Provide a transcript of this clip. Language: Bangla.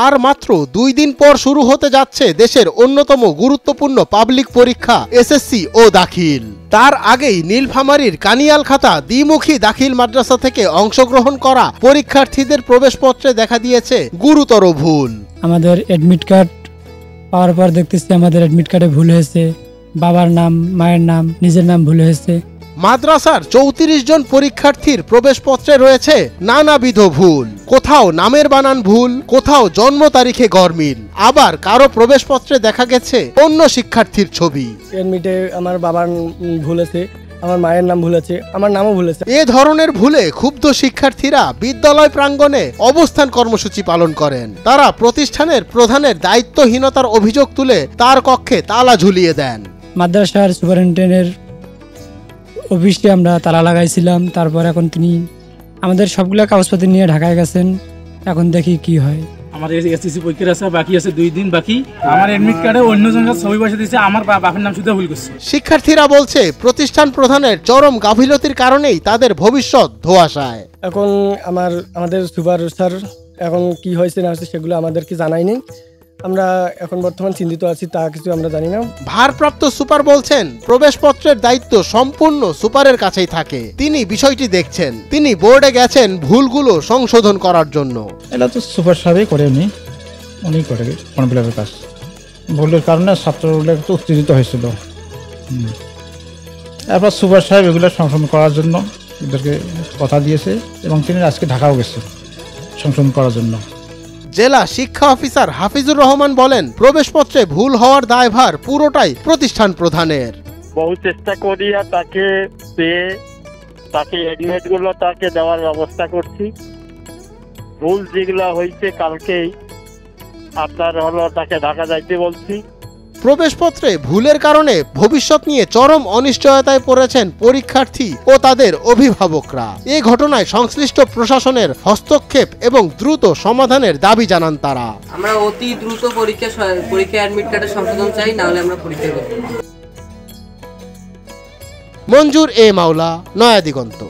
আর মাত্র 2 দিন পর শুরু হতে যাচ্ছে দেশের অন্যতম গুরুত্বপূর্ণ পাবলিক পরীক্ষা এসএসসি ও দাখিল। তার আগেই নীলফামারীর কানিয়ালখাতা দ্বিমুখী দাখিল মাদ্রাসা থেকে অংশগ্রহণ করা পরীক্ষার্থীদের প্রবেশপত্রে দেখা দিয়েছে গুরুতর ভুল। আমাদের অ্যাডমিট কার্ড পাওয়ার পর দেখতেছি আমাদের অ্যাডমিট কার্ডে ভুল হয়েছে, বাবার নাম, মায়ের নাম, নিজের নাম ভুল হয়েছে। মাদ্রাসার 34 জন পরীক্ষার্থীর প্রবেশপত্রে রয়েছে নানাবিধ ভুল। কোথাও নামের বানান ভুল, কোথাও জন্ম তারিখে গরমিল, আবার কারো প্রবেশপত্রে দেখা গেছে অন্য শিক্ষার্থীর ছবি। এডমিটে আমার বাবার ভুল আছে, আমার মায়ের নাম ভুল আছে, আমার নামও ভুল আছে। এ ধরনের ভুলে ক্ষুব্ধ শিক্ষার্থীরা বিদ্যালয় প্রাঙ্গণে অবস্থান কর্মসূচি পালন করেন। তারা প্রতিষ্ঠানের প্রধানের দায়িত্বহীনতার অভিযোগ তুলে তার কক্ষে তালা ঝুলিয়ে দেন। মাদ্রাসার সুপারিনটেন্ডেন্টের অফিসে আমরা তালা লাগাইছিলাম, তারপর এখন তিনি আমাদের সবগুলো কাগজপত্র নিয়ে ঢাকায় গেছেন। এখন দেখি কি হয়। আমাদের এসএসসি পরীক্ষার আছে বাকি আছে 2 দিন বাকি। আমার এডমিট কার্ডে অন্য জনের ছবি বসে দিয়েছে, আমার বাপের নাম শুধু ভুল করছে। শিক্ষার্থীরা বলছে প্রতিষ্ঠান প্রধানের চরম গাফিলতির কারণেই তাদের ভবিষ্যৎ ধোঁয়াশায়। এখন আমাদের সুপার স্যার এখন কি হয়েছে না হয়েছে সেগুলো আমাদেরকে জানায়নি। আমরা এখন বর্তমান চিন্তিত আছি, তা কিছু আমরা জানি না। ভারপ্রাপ্ত সুপার বলছেন প্রবেশপত্রের দায়িত্ব সম্পূর্ণ সুপারের কাছেই থাকে, তিনি বিষয়টি দেখছেন। তিনি বোর্ডে গেছেন ভুলগুলো সংশোধন করার জন্য। এটা তো সুপার সাহেবই করে, উনি করে ফর্ম ফিল আপের কাজ। ভুলের কারণে ছাত্রগুলো একটু উত্তেজিত হয়েছিল। এরপর সুপার সাহেব এগুলো সংশোধন করার জন্য এদেরকে কথা দিয়েছে এবং তিনি আজকে ঢাকাও গেছে সংশোধন করার জন্য। জেলা শিক্ষা অফিসার হাফিজুর রহমান বলেন প্রবেশপত্রে ভুল হওয়ার দায়ভার পুরোটাই প্রতিষ্ঠান প্রধানের। বহু চেষ্টা করিয়া তাকে পেয়ে তাকে এডমিট গুলো তাকে দেওয়ার ব্যবস্থা করছি। ভুল যেগুলো হয়েছে কালকেই আপনার তাকে ঢাকা যাইতে বলছি। প্রবেশপত্রে ভুলের কারণে ভবিষ্যৎ নিয়ে চরম অনিশ্চয়তায় পড়েছেন পরীক্ষার্থী ও তাদের অভিভাবকরা। এই ঘটনায় সংশ্লিষ্ট প্রশাসনের হস্তক্ষেপ এবং দ্রুত সমাধানের দাবি জানান তারা। আমরা অতি দ্রুত পরীক্ষা অ্যাডমিট কার্ডের সংশোধন চাই, না হলে আমরা পরীক্ষা করব। মঞ্জুর এ মাওলা, নয়া দিগন্ত।